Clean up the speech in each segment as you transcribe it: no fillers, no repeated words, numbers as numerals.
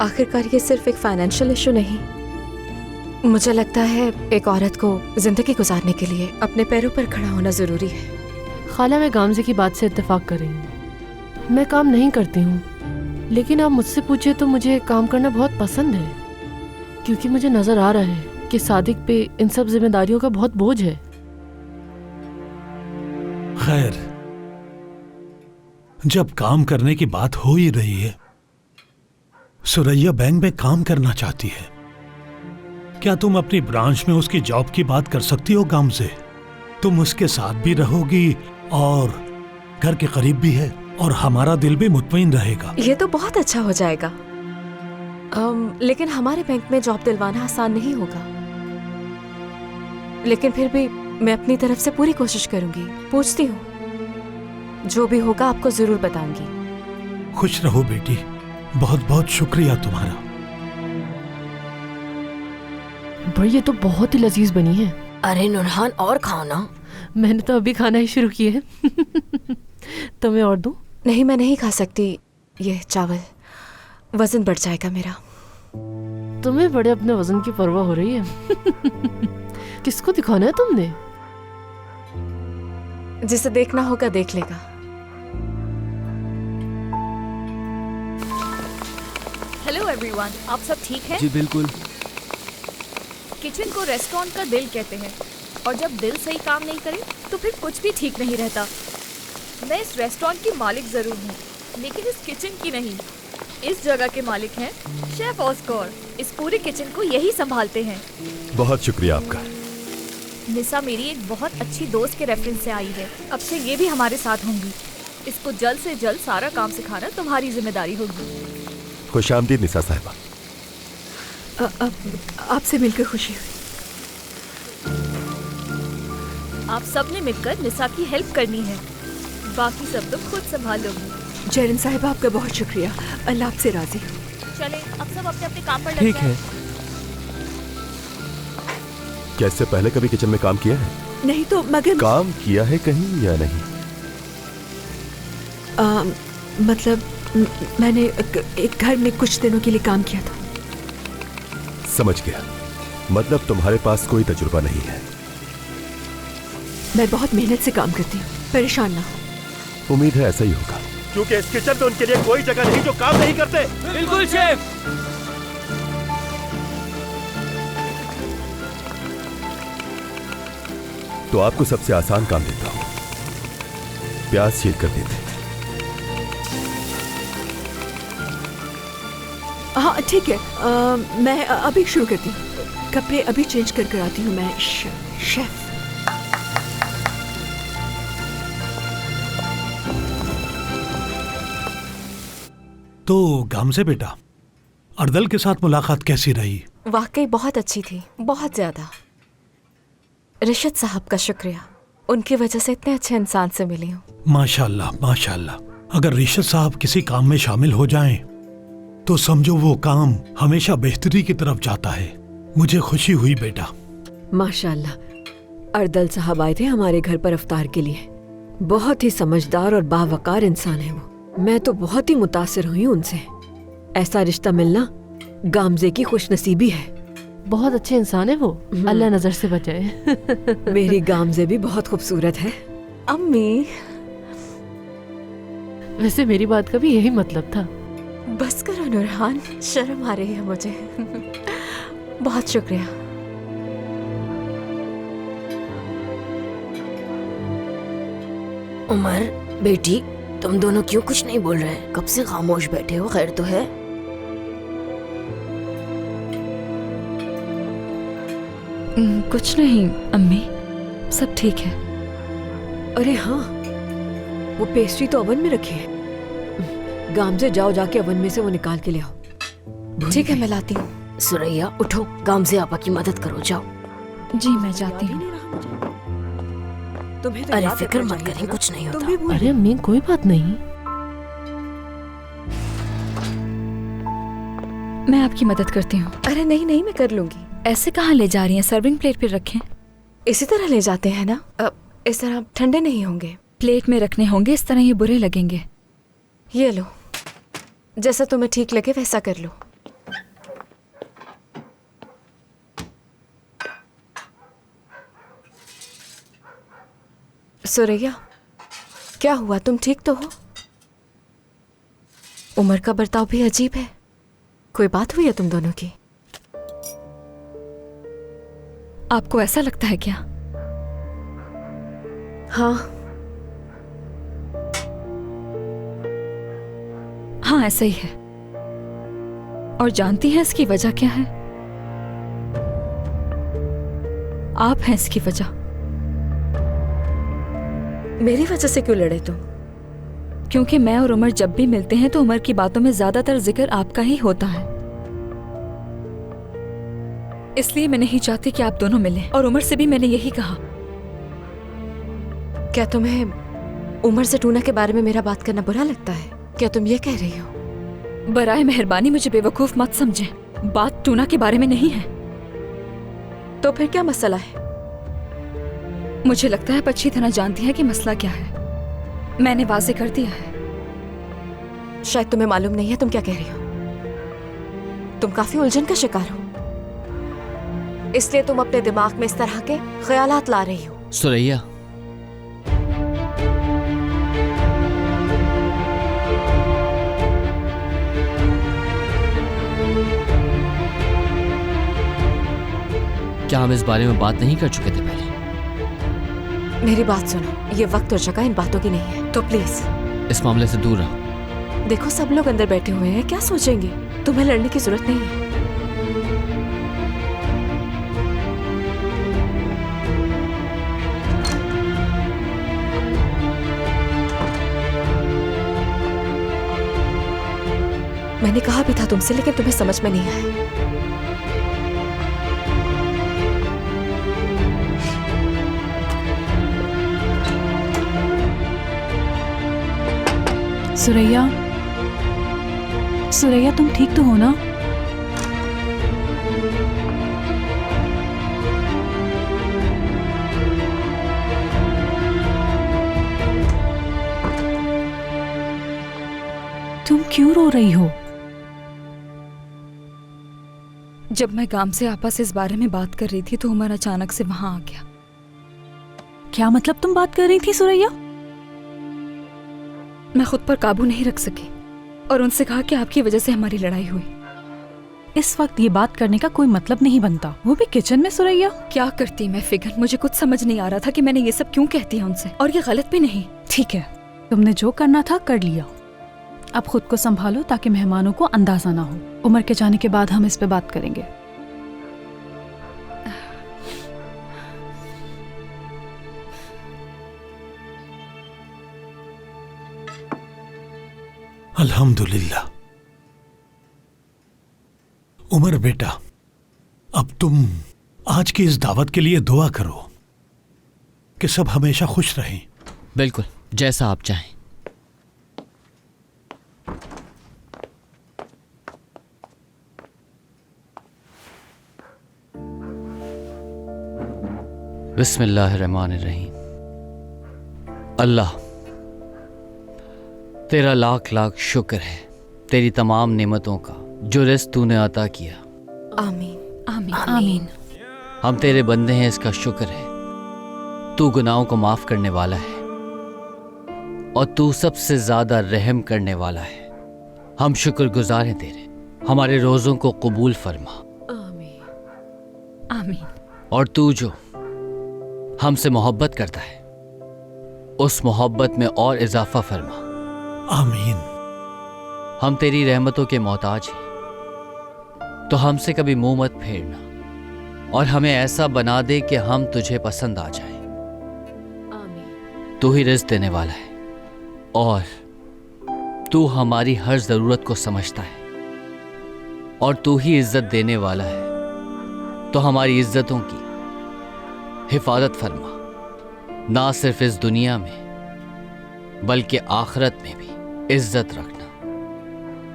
आखिरकार ये सिर्फ एक फाइनेंशियल इशू नहीं, मुझे लगता है एक औरत को जिंदगी गुजारने के लिए अपने पैरों पर खड़ा होना जरूरी है। खाला, मैं गामजे की बात से इत्तेफाक कर रही हूँ। मैं काम नहीं करती हूँ, लेकिन आप मुझसे पूछे तो मुझे काम करना बहुत पसंद है, क्योंकि मुझे नजर आ रहा है कि सादिक पे इन सब जिम्मेदारियों का बहुत बोझ है। खैर, जब काम करने की बात हो ही रही है, सुरैया बैंक में काम करना चाहती है। क्या तुम अपनी ब्रांच में उसकी जॉब की बात कर सकती हो गामजे? तुम उसके साथ भी रहोगी और घर के करीब भी है, और हमारा दिल भी मुतमईन रहेगा। ये तो बहुत अच्छा हो जाएगा। लेकिन हमारे बैंक में जॉब दिलवाना आसान नहीं होगा, लेकिन फिर भी मैं अपनी तरफ से पूरी कोशिश करूंगी। पूछती हूँ, जो भी होगा आपको जरूर बताऊंगी। खुश रहो बेटी, बहुत बहुत शुक्रिया तुम्हारा। भाई, ये तो बहुत ही लजीज बनी है। अरे नुरहान, और खाओ ना। मैंने तो अभी खाना ही शुरू किया है। तुम्हें और दूं? नहीं, मैं नहीं खा सकती ये चावल, वजन बढ़ जाएगा मेरा। तुम्हें बड़े अपने वजन की परवाह हो रही है। किसको दिखाना है तुमने? जिसे देखना होगा देख लेगा। हेलो एवरीवन, आप सब ठीक हैं? जी बिल्कुल। किचन को रेस्टोरेंट का दिल कहते हैं, और जब दिल सही काम नहीं करे तो फिर कुछ भी ठीक नहीं रहता। मैं इस रेस्टोरेंट की मालिक जरूर हूँ, लेकिन इस किचन की नहीं। इस जगह के मालिक हैं शेफ ऑस्कर। इस पूरे किचन को यही संभालते हैं। बहुत शुक्रिया आपका। निसा मेरी एक बहुत अच्छी दोस्त के रेफरेंस से आई है। अब से ये भी हमारे साथ होंगी। इसको जल्द से जल्द सारा काम सिखाना तुम्हारी जिम्मेदारी होगी। खुशामदीद निसा साहिबा। आपसे मिलकर खुशी हुई। आप सब ने मिलकर निसा की हेल्प करनी है, बाकी सब तुम खुद संभाल लोगी। जैरन साहिब, आपका बहुत शुक्रिया। अल्लाह आपसे राजी हो। चले अब सब अपने अपने काम पर लग ठीक जाएं। है। क्या इससे पहले कभी किचन में काम किया है? नहीं तो मगर काम किया है कहीं या नहीं? मतलब मैंने एक घर में कुछ दिनों के लिए काम किया था। समझ गया, मतलब तुम्हारे पास कोई तजुर्बा नहीं है। मैं बहुत मेहनत से काम करती हूँ, परेशान ना हो। उम्मीद है ऐसा ही होगा, क्योंकि इस किचन में उनके लिए कोई जगह नहीं जो काम नहीं करते। बिल्कुल शेफ। तो आपको सबसे आसान काम देता हूँ, प्याज छील कर देते। हाँ ठीक है, मैं अभी शुरू करती हूँ। कपड़े अभी चेंज कर आती हूँ। मैं शेफ। तो गामजे बेटा, अर्दल के साथ मुलाकात कैसी रही? वाकई बहुत अच्छी थी, बहुत ज्यादा। रिशद साहब का शुक्रिया, उनकी वजह से इतने अच्छे इंसान से मिली हूँ। माशाल्लाह माशाल्लाह। अगर रिशद साहब किसी काम में शामिल हो जाएं, तो समझो वो काम हमेशा बेहतरी की तरफ जाता है। मुझे खुशी हुई बेटा। माशाल्लाह, अर्दल साहब आए थे हमारे घर पर इफ्तार के लिए। बहुत ही समझदार और बावकार इंसान है वो। मैं तो बहुत ही मुतासिर हुई उनसे। ऐसा रिश्ता मिलना गामजे की खुशनसीबी है। बहुत अच्छे इंसान है वो, अल्लाह नजर से बचाए। मेरी गामजे भी बहुत खूबसूरत है। अम्मी, वैसे मेरी बात का भी यही मतलब था। बस करो नूरहान, शर्म आ रही है मुझे। बहुत शुक्रिया। उमर बेटी, तुम दोनों क्यों कुछ नहीं बोल रहे? कब से खामोश बैठे हो? खैर तो है? कुछ नहीं अम्मी, सब ठीक है। अरे हाँ, वो पेस्ट्री तो ओवन में रखी है। गामजे, जाओ जाके ओवन में से वो निकाल के ले आओ। ठीक है, मैं लाती हूँ। सुरैया उठो, गामजे आपा की मदद करो, जाओ। जी मैं जाती हूँ। तुम्हें तो अरे याद फिक्र रखना मत चाहिए करें, ना। कुछ नहीं तुम होता। भी भूल अरे अम्मी, कोई बात नहीं। मैं आपकी मदद करती हूँ। अरे नहीं नहीं, मैं कर लूंगी। ऐसे कहाँ ले जा रही हैं? सर्विंग प्लेट पे रखें। इसी तरह ले जाते हैं ना, इस तरह ठंडे नहीं होंगे। प्लेट में रखने होंगे, इस तरह ये बुरे लगेंगे। ये लो, जैसा तुम्हें ठीक लगे वैसा कर लो। सुरैया, क्या हुआ? तुम ठीक तो हो? उमर का बर्ताव भी अजीब है। कोई बात हुई है तुम दोनों की? आपको ऐसा लगता है क्या? हाँ। हाँ, ऐसा ही है। और जानती हैं इसकी वजह क्या है? आप हैं इसकी वजह। मेरी वजह से क्यों लड़े तुम? क्योंकि मैं और उमर जब भी मिलते हैं तो उमर की बातों में ज्यादातर जिक्र आपका ही होता है। इसलिए मैं नहीं चाहती कि आप दोनों मिलें, और उमर से भी मैंने यही कहा। क्या तुम्हें उमर से टूना के बारे में मेरा बात करना बुरा लगता है? क्या तुम ये कह रही हो? बराए मेहरबानी मुझे बेवकूफ मत समझें। बात टूना के बारे में नहीं है। तो फिर क्या मसला है? मुझे लगता है आप अच्छी तरह जानती हैं कि मसला क्या है। मैंने वाजे कर दिया है। शायद तुम्हें मालूम नहीं है तुम क्या कह रही हो। तुम काफी उलझन का शिकार हो, इसलिए तुम अपने दिमाग में इस तरह के ख्यालात ला रही हो। सुरैया, क्या हम इस बारे में बात नहीं कर चुके थे पहले? मेरी बात सुनो, ये वक्त और जगह इन बातों की नहीं है, तो प्लीज इस मामले से दूर रहो। देखो, सब लोग अंदर बैठे हुए हैं, क्या सोचेंगे? तुम्हें लड़ने की जरूरत नहीं है। मैंने कहा भी था तुमसे, लेकिन तुम्हें समझ में नहीं आया। सुरैया, सुरैया तुम ठीक तो हो ना? तुम क्यों रो रही हो? जब मैं गाम से आपा से इस बारे में बात कर रही थी तो उमर अचानक से वहां आ गया। क्या मतलब तुम बात कर रही थी सुरैया? मैं खुद पर काबू नहीं रख सकी और उनसे कहा कि आपकी वजह से हमारी लड़ाई हुई। इस वक्त ये बात करने का कोई मतलब नहीं बनता, वो भी किचन में। सुरैया, क्या करती मैं फिगर? मुझे कुछ समझ नहीं आ रहा था कि मैंने ये सब क्यों कहती है उनसे, और ये गलत भी नहीं। ठीक है, तुमने जो करना था कर लिया। अब खुद को संभालो ताकि मेहमानों को अंदाजा ना हो। उमर के जाने के बाद हम इस पे बात करेंगे। अल्हम्दुलिल्लाह। उमर बेटा, अब तुम आज की इस दावत के लिए दुआ करो कि सब हमेशा खुश रहें। बिल्कुल, जैसा आप चाहें। बिस्मिल्लाहिर्रहमानिर्रहीम। अल्लाह, तेरा लाख लाख शुक्र है तेरी तमाम नेमतों का जो रिज़्क़ तूने अता किया। आमीन आमीन आमीन। हम तेरे बंदे हैं, इसका शुक्र है। तू गुनाहों को माफ़ करने वाला है और तू सबसे ज़्यादा रहम करने वाला है। हम शुक्रगुजार हैं तेरे। हमारे रोज़ों को कबूल फरमा। आमीन आमीन। और तू जो हमसे मोहब्बत करता है उस मोहब्बत में और इजाफा फरमा। आमीन। हम तेरी रहमतों के मोहताज हैं, तो हमसे कभी मुंह मत फेरना और हमें ऐसा बना दे कि हम तुझे पसंद आ जाए। आमीन। तू ही रिज़्क़ देने वाला है और तू हमारी हर ज़रूरत को समझता है और तू ही इज़्ज़त देने वाला है, तो हमारी इज़्ज़तों की हिफाजत फरमा, ना सिर्फ इस दुनिया में बल्कि आखिरत में भी इज्जत रखना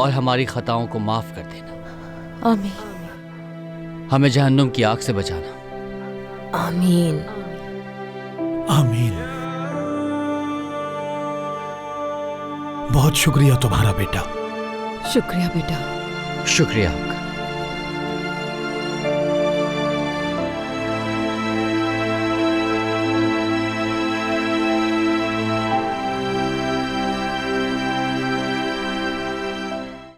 और हमारी खताओं to माफ कर देना। आमीन। हमें जहन्नुम की आग से बचाना। आमीन। आमीन। बहुत शुक्रिया तुम्हारा बेटा। शुक्रिया बेटा। शुक्रिया।